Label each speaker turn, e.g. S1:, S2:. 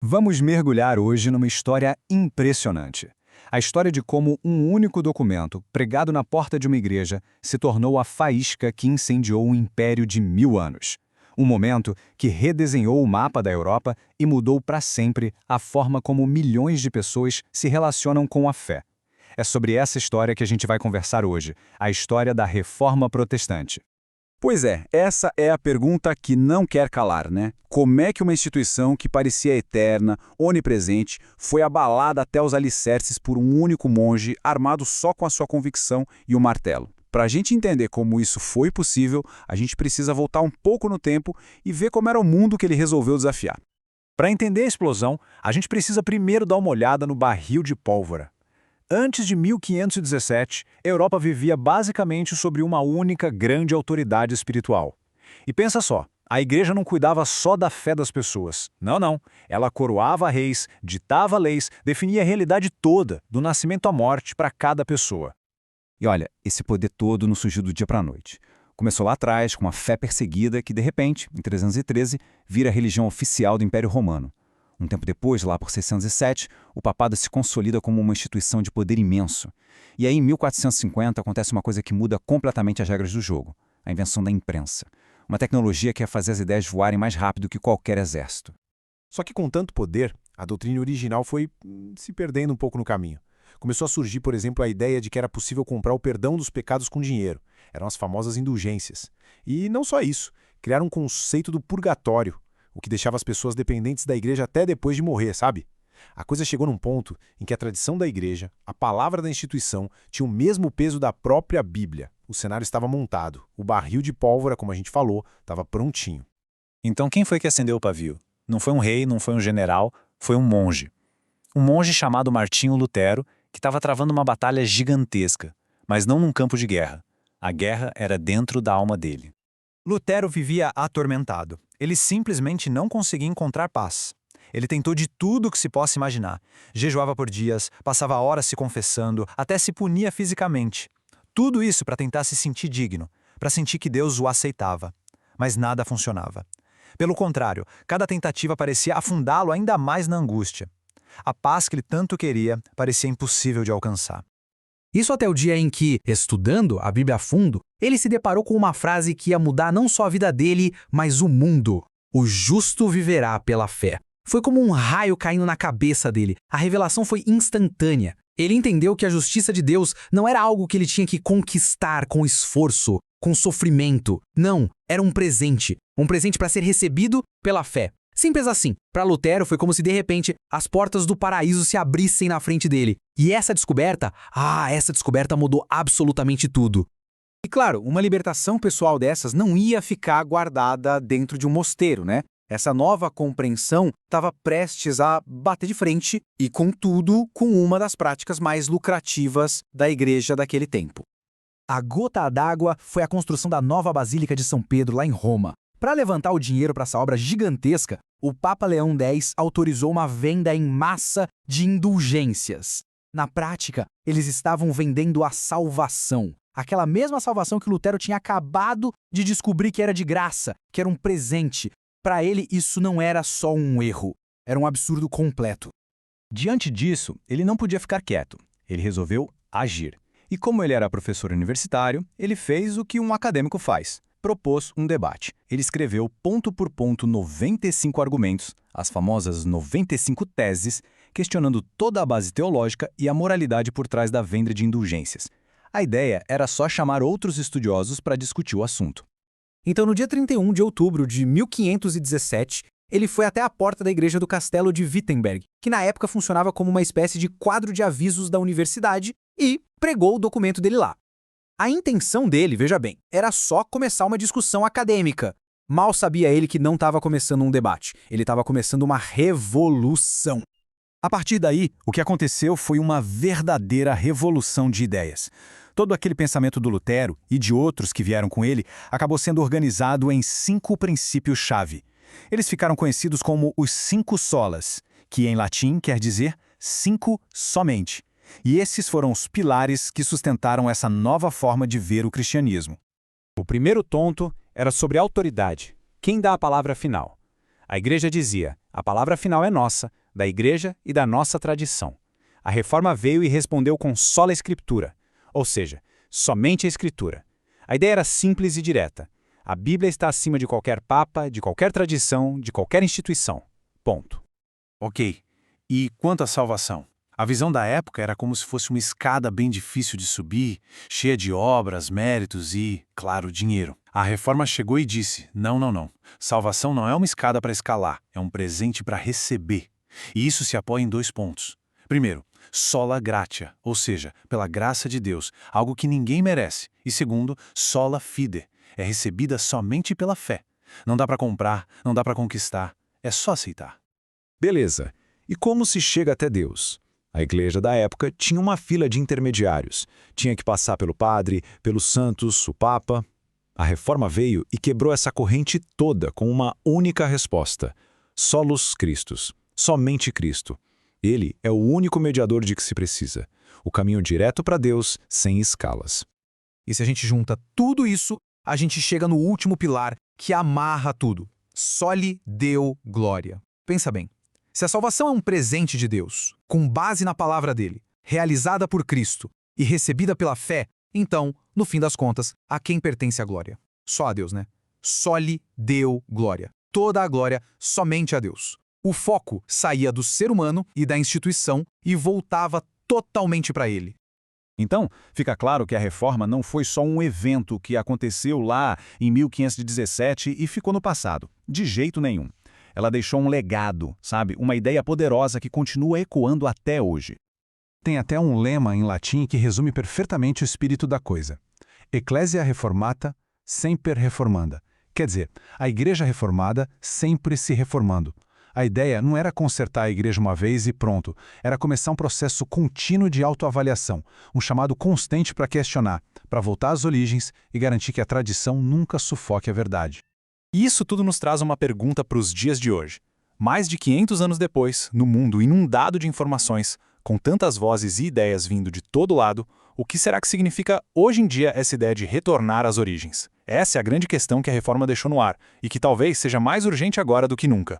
S1: Vamos mergulhar hoje numa história impressionante. A história de como um único documento, pregado na porta de uma igreja, se tornou a faísca que incendiou um império de 1000 anos. Um momento que redesenhou o mapa da Europa e mudou para sempre a forma como milhões de pessoas se relacionam com a fé. É sobre essa história que a gente vai conversar hoje, a história da Reforma Protestante.
S2: Pois é, essa é a pergunta que não quer calar, né? Como é que uma instituição que parecia eterna, onipresente, foi abalada até os alicerces por um único monge armado só com a sua convicção e o martelo? Para a gente entender como isso foi possível, a gente precisa voltar um pouco no tempo e ver como era o mundo que ele resolveu desafiar.
S1: Para entender a explosão, a gente precisa primeiro dar uma olhada no barril de pólvora. Antes de 1517, a Europa vivia basicamente sobre uma única grande autoridade espiritual. E pensa só, a igreja não cuidava só da fé das pessoas. Não. Ela coroava reis, ditava leis, definia a realidade toda, do nascimento à morte, para cada pessoa.
S2: E olha, esse poder todo não surgiu do dia para a noite. Começou lá atrás, com uma fé perseguida que, de repente, em 313, vira a religião oficial do Império Romano. Um tempo depois, lá por 607, o papado se consolida como uma instituição de poder imenso. E aí, em 1450, acontece uma coisa que muda completamente as regras do jogo: a invenção da imprensa. Uma tecnologia que ia fazer as ideias voarem mais rápido que qualquer exército.
S3: Só que com tanto poder, a doutrina original foi se perdendo um pouco no caminho. Começou a surgir, por exemplo, a ideia de que era possível comprar o perdão dos pecados com dinheiro. Eram as famosas indulgências. E não só isso, criaram um conceito do purgatório, o que deixava as pessoas dependentes da igreja até depois de morrer, sabe? A coisa chegou num ponto em que a tradição da igreja, a palavra da instituição, tinha o mesmo peso da própria Bíblia. O cenário estava montado, o barril de pólvora, como a gente falou, estava prontinho.
S4: Então quem foi que acendeu o pavio? Não foi um rei, não foi um general, foi um monge. Um monge chamado Martinho Lutero, que estava travando uma batalha gigantesca, mas não num campo de guerra. A guerra era dentro da alma dele.
S1: Lutero vivia atormentado. Ele simplesmente não conseguia encontrar paz. Ele tentou de tudo que se possa imaginar. Jejuava por dias, passava horas se confessando, até se punia fisicamente. Tudo isso para tentar se sentir digno, para sentir que Deus o aceitava. Mas nada funcionava. Pelo contrário, cada tentativa parecia afundá-lo ainda mais na angústia. A paz que ele tanto queria parecia impossível de alcançar.
S5: Isso até o dia em que, estudando a Bíblia a fundo, ele se deparou com uma frase que ia mudar não só a vida dele, mas o mundo. O justo viverá pela fé. Foi como um raio caindo na cabeça dele. A revelação foi instantânea. Ele entendeu que a justiça de Deus não era algo que ele tinha que conquistar com esforço, com sofrimento. Não, era um presente. Um presente para ser recebido pela fé. Simples assim. Para Lutero foi como se de repente as portas do paraíso se abrissem na frente dele. E essa descoberta mudou absolutamente tudo.
S2: E claro, uma libertação pessoal dessas não ia ficar guardada dentro de um mosteiro, né? Essa nova compreensão estava prestes a bater de frente e, contudo, com uma das práticas mais lucrativas da igreja daquele tempo.
S5: A gota d'água foi a construção da nova Basílica de São Pedro lá em Roma. Para levantar o dinheiro para essa obra gigantesca, o Papa Leão X autorizou uma venda em massa de indulgências. Na prática, eles estavam vendendo a salvação. Aquela mesma salvação que Lutero tinha acabado de descobrir que era de graça, que era um presente. Para ele, isso não era só um erro, era um absurdo completo.
S1: Diante disso, ele não podia ficar quieto. Ele resolveu agir. E como ele era professor universitário, ele fez o que um acadêmico faz. Propôs um debate. Ele escreveu ponto por ponto 95 argumentos, as famosas 95 teses, questionando toda a base teológica e a moralidade por trás da venda de indulgências. A ideia era só chamar outros estudiosos para discutir o assunto.
S5: Então, no dia 31 de outubro de 1517, ele foi até a porta da igreja do Castelo de Wittenberg, que na época funcionava como uma espécie de quadro de avisos da universidade, e pregou o documento dele lá. A intenção dele, veja bem, era só começar uma discussão acadêmica. Mal sabia ele que não estava começando um debate, ele estava começando uma revolução.
S1: A partir daí, o que aconteceu foi uma verdadeira revolução de ideias. Todo aquele pensamento do Lutero e de outros que vieram com ele acabou sendo organizado em 5 princípios-chave. Eles ficaram conhecidos como os 5 solas, que em latim quer dizer 5 somente. E esses foram os pilares que sustentaram essa nova forma de ver o cristianismo.
S2: O primeiro ponto era sobre autoridade. Quem dá a palavra final? A Igreja dizia: a palavra final é nossa, da Igreja e da nossa tradição. A Reforma veio e respondeu com sola Escritura, ou seja, somente a Escritura. A ideia era simples e direta. A Bíblia está acima de qualquer papa, de qualquer tradição, de qualquer instituição. Ponto.
S4: Ok. E quanto à salvação? A visão da época era como se fosse uma escada bem difícil de subir, cheia de obras, méritos e, claro, dinheiro. A Reforma chegou e disse: não, não, não. Salvação não é uma escada para escalar, é um presente para receber. E isso se apoia em 2 pontos. Primeiro, sola gratia, ou seja, pela graça de Deus, algo que ninguém merece. E segundo, sola fide, é recebida somente pela fé. Não dá para comprar, não dá para conquistar, é só aceitar.
S1: Beleza. E como se chega até Deus? A igreja da época tinha uma fila de intermediários. Tinha que passar pelo padre, pelos santos, o papa. A reforma veio e quebrou essa corrente toda com uma única resposta: Solus Christus, somente Cristo. Ele é o único mediador de que se precisa. O caminho direto para Deus, sem escalas.
S5: E se a gente junta tudo isso, a gente chega no último pilar que amarra tudo. Soli Deo Glória. Pensa bem. Se a salvação é um presente de Deus, com base na palavra dele, realizada por Cristo e recebida pela fé, então, no fim das contas, a quem pertence a glória? Só a Deus, né? Soli Deo Glória. Toda a glória somente a Deus. O foco saía do ser humano e da instituição e voltava totalmente para ele.
S2: Então, fica claro que a Reforma não foi só um evento que aconteceu lá em 1517 e ficou no passado. De jeito nenhum. Ela deixou um legado, sabe? Uma ideia poderosa que continua ecoando até hoje.
S3: Tem até um lema em latim que resume perfeitamente o espírito da coisa. Ecclesia reformata semper reformanda. Quer dizer, a igreja reformada sempre se reformando. A ideia não era consertar a igreja uma vez e pronto, era começar um processo contínuo de autoavaliação, um chamado constante para questionar, para voltar às origens e garantir que a tradição nunca sufoque a verdade.
S4: E isso tudo nos traz uma pergunta para os dias de hoje. Mais de 500 anos depois, no mundo inundado de informações, com tantas vozes e ideias vindo de todo lado, o que será que significa hoje em dia essa ideia de retornar às origens? Essa é a grande questão que a Reforma deixou no ar, e que talvez seja mais urgente agora do que nunca.